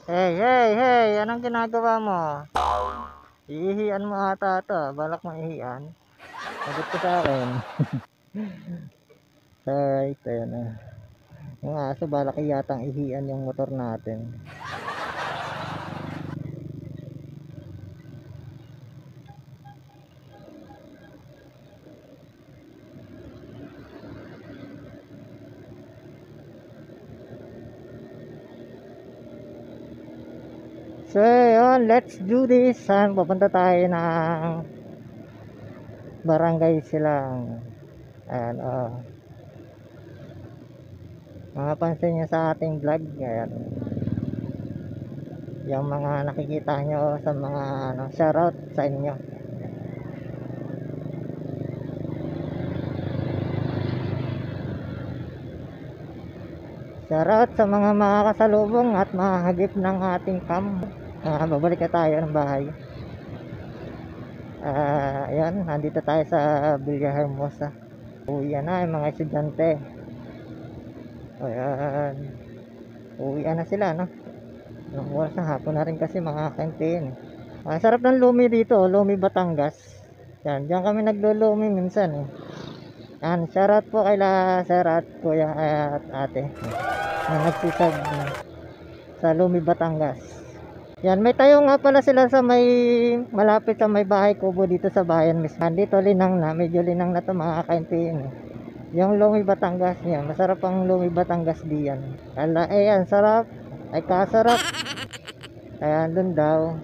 Hey, hey, hey, anong ginagawa mo? Iihian mo ata ito. Balak mo ihian. Sagot ko sa akin. Ay, tayo na. Yung aso, balak yatang ihian yung motor natin. So, yun, let's do this. Papunta tayo ng Barangay Silang. Ayan, oh. Mapapansin nyo sa ating vlog. Ayan. Yung mga nakikita nyo sa mga shoutout sa inyo. Shoutout sa mga makakasalubong at mahagip ng ating cam. Babalik na tayo ng bahay. Ayan, nandito tayo sa Villa Hermosa. Uwian na yung mga estudyante. Ayan, uwian na sila, no? Ng oras na hapon na rin kasi mga kantin. Sarap ng lumi dito, Lumi Batangas. Yan, diyan kami naglulumi minsan eh. Yan, shoutout po kay sir at kuya at ate na nagsisab sa Lumi Batangas. Yan, may tayo nga pala sila sa may malapit sa may bahay kubo dito sa bayan mismo. Dito linang na, medyo linang na to mga kaintin. Yung Lumi Batangas niya, masarap ang Lumi Batangas diyan. Ala, yan, sarap. Ay kasarap. Ayan, dun daw.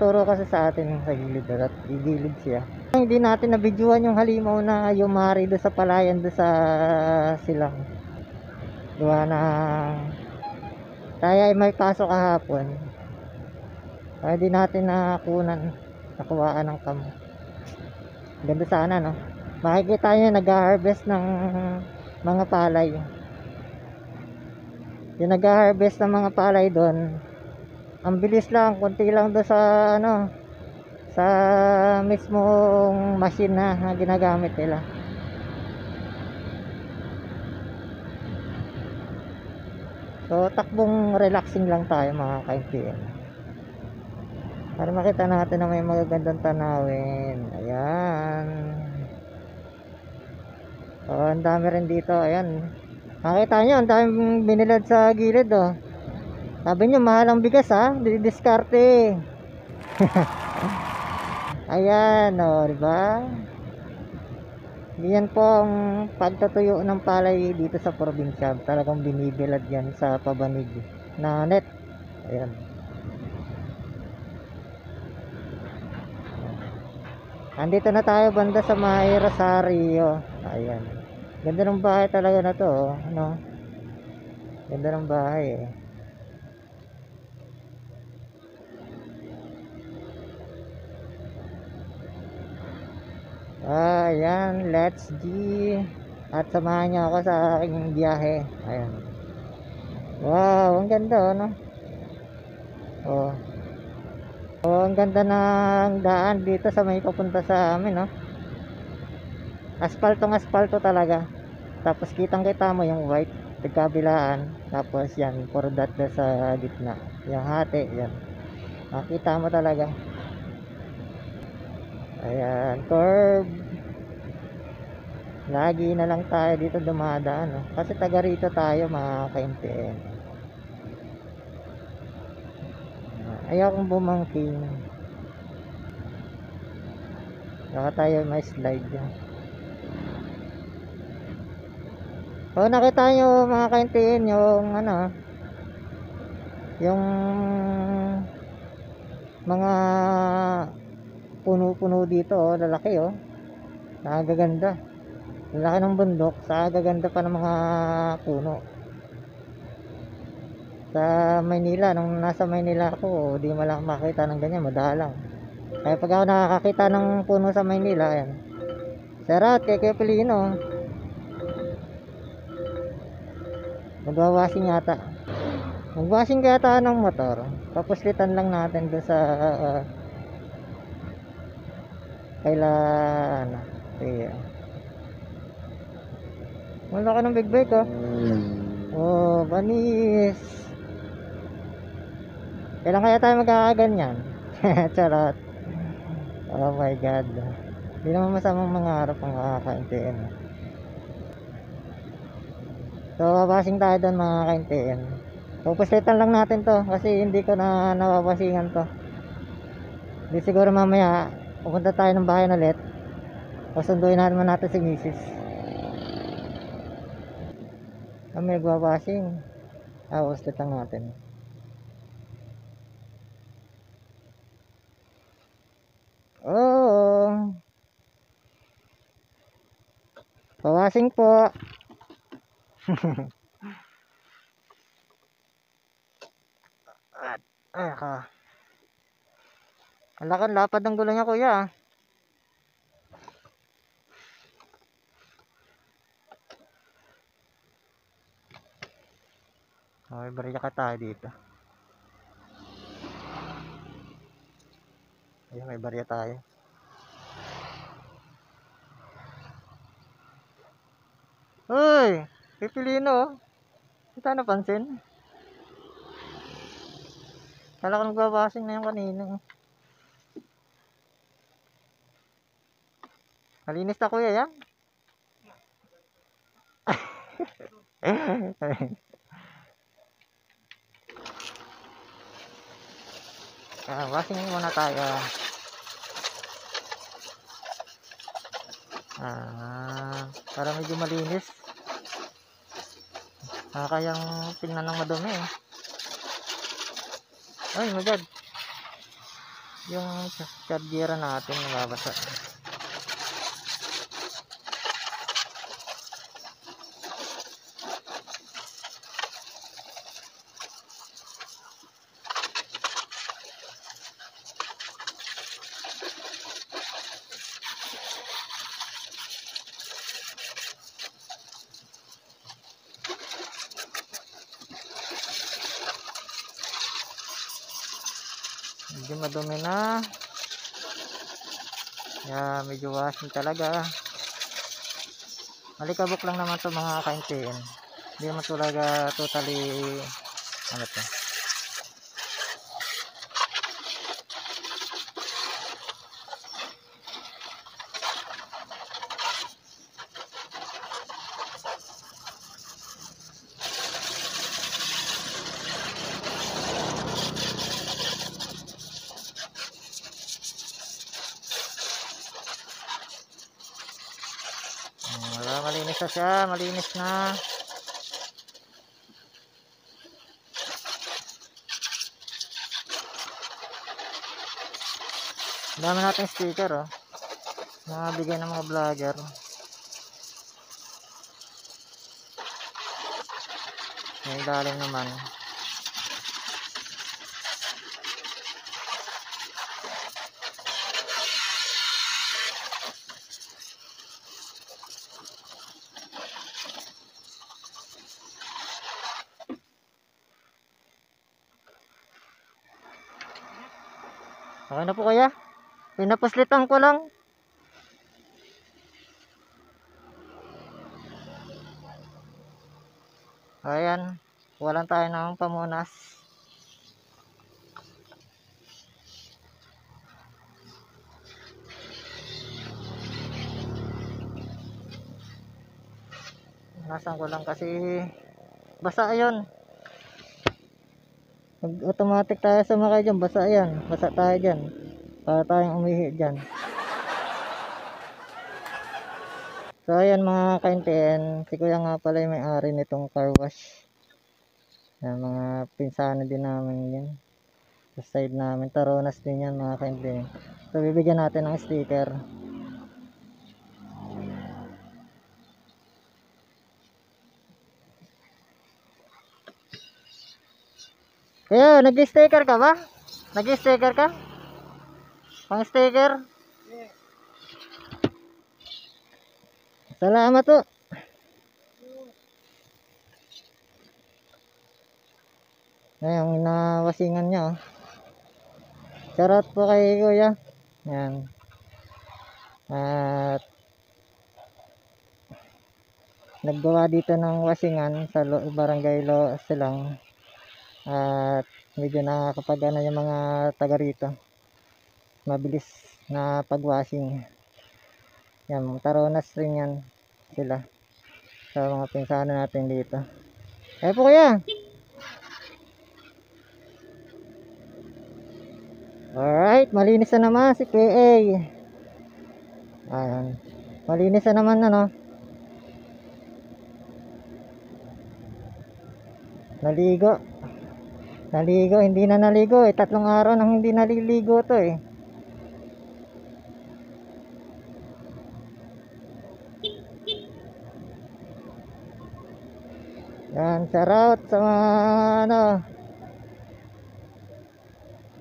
Turo kasi sa atin sa gilid at gilid siya. Hindi natin nabidyohan yung halimaw na yumari doon sa palayan doon sa silang. Diba na tayo ay may pasok kahapon. Kaya di natin nakuhaan ng cam. Ganda sana, no? Makikita nyo nag-harvest ng mga palay. Yung nag-harvest ng mga palay doon, ang bilis lang, konti lang doon sa sa mismong machine na ginagamit nila. So takbong relaxing lang tayo mga kaintiyan para makita natin na may magagandang tanawin. Ayan, ang dami rin dito. Ayan, makita nyo ang daming binilad sa gilid, oh. Sabi nyo mahal ang bigas, ha, didiskarte. Ayan, oh, diba? Yan po ang pagtatuyo ng palay dito sa probinsya. Talagang binibilad yan sa pabanig na net. Ayan. Andito na tayo banda sa may Rosario. Ayan. Ganda ng bahay talaga na to, oh. Ano? Ganda ng bahay, eh. Ayan, let's G. At samahan niyo ako sa aking biyahe. Ayan. Wow, ang ganda, no? Oh. Oh, ang ganda ng daan dito sa may papunta sa amin, no? Asfalto talaga. Tapos kitang-kita mo yung white pagkabilaan. Tapos yan, puro dot sa gitna. Yung hati, yan. Makita mo talaga. Ayan, curve. Lagi na lang tayo dito dumadaan, no? Kasi taga rito tayo mga kaintiin. Ayaw kong bumangking. Baka tayo may slide yan. O nakita nyo mga kaintiin yung yung mga puno-puno dito, oh, lalaki, oh. Nakagaganda. Lalaki ng bundok, sa gaganda pa ng mga puno. Sa Maynila, nung nasa Maynila ako, di mo lang makita ng ganyan, madalang. Kaya pag ako nakakakita ng puno sa Maynila, ayan. Sarat, kay Pelino. Magwawashing yata. Magwashing yata ng motor. Papuslitan lang natin doon sa kailan. Sige. Wala ka ng big bike, oh. Oh, banis. Kailan kaya tayo magkakaganyan? Charot. Oh my God. Hindi naman masamang mangarap ang makaka-NTN. So, babasing tayo doon mga ka-NTN. Pupuslitan lang natin to kasi hindi ko na nababasingan to. Hindi siguro mamaya pupunta tayo ng bahay ulit. Pasunduin naman natin si Mrs. Kami nagbabasing. Puslit lang natin. Oo. Pawasing po. Ay, ka. Alakan lapad ng gulo niya, kuya. Okay, bariya ka tayo dito. Ayun, may bariya tayo. Uy! Pipilino. Hindi tayo napansin. Kala ko nagbabasing na yung kanina. Malinis na kuya yan. Washing muna tayo. Para medyo malinis. Kayang tingnan ng madumi eh. Ay my God. Yung chargera natin nababasa. Medyo madumi na. Medyo washing talaga. Malikabok lang naman to mga ka-NTN. Hindi naman talaga totally ano to. Malinis na siya, malinis na. Dami natin sticker oh. Nabigay ng mga vlogger. May ilalim naman. Okay na po kaya? Pinapuslitan ko lang. Ayan. Walang tayo ng pamunas. Nasan ko lang kasi basa yun. Pag automatic tayo sumakay dyan, basa yan. Basa tayo dyan. Para tayong umihi dyan. So ayan mga ka-NTN, si kuya nga pala yung may-ari nitong car wash. Yan, mga pinsana din namin yan. Sa side namin, Taronas din yan mga ka-NTN. So bibigyan natin ng sticker. Kaya, nag-sticker ka ba? Nag-sticker ka? Pang-sticker? Salamat po. Ngayon, nawasingan niya oh. Shoutout po kay kuya. Yan. At naggawa dito ng wasingan sa barangay Silang, at medyo nakakapag yung mga taga rito, mabilis na pagwashing. Yan, taronas rin yan sila sa mga pinsano natin dito. Po kuya. Alright, malinis na naman si KA. Ayan, malinis na naman naligo, hindi na naligo 3 araw nang hindi naliligo to Yan, shout out sa mga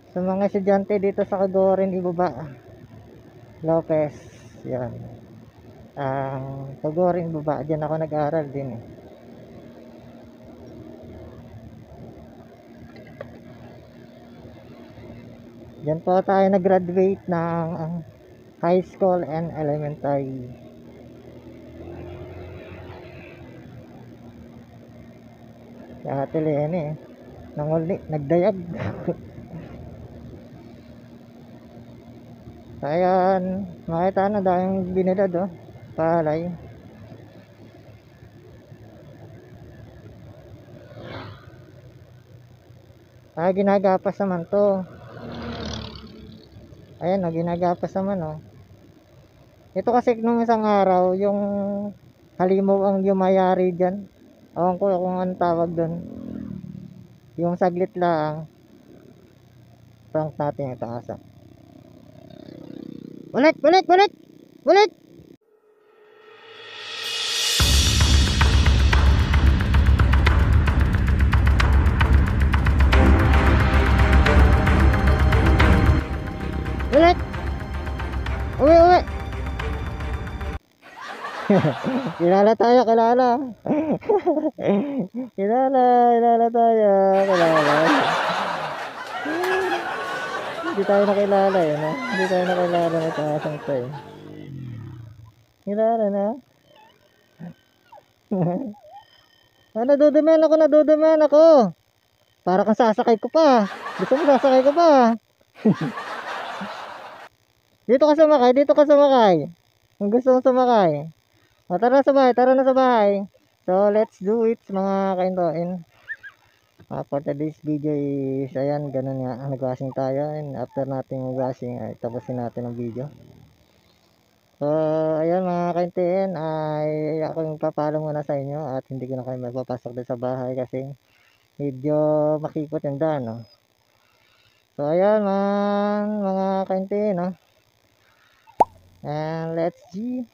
sa mga estudyante dito sa Kagorin Ibaba Lopez. Yan, ang Kagorin Ibaba, diyan ako nag-aaral din Diyan po tayo nag-graduate ng high school and elementary. Si Ate Lene nagdayag. Ayan, makita na dahil binilad palay. Ginagapas naman to. Ayan, ginagapas naman Ito kasi nung isang araw, yung halimaw ang yumayari dyan. Awan ko kung anong tawag doon. Yung saglit lang. Prank natin ito asa. Balik! Uwi! Kilala tayo. Kilala tayo. Hindi tayo nakilala Hindi tayo nakilala ng taasang to Kilala na. Nadudumihan ako. Para kang sasakay ko pa. Gusto mo sasakay ko pa? Dito ka sumakay. Kung gusto mong sumakay. Tara na sa bahay. So, let's do it mga kaintoin. For today's video is, ayan, ganun nga. Nag-washing tayo. And after natin mag-washing, ay tapusin natin ang video. So, ayan mga kaintoin, ay ako yung papalo muna sa inyo. At hindi ko na kayo magpapasok din sa bahay kasi medyo makikot yung daan. So, ayan mga kaintoin, and let's see.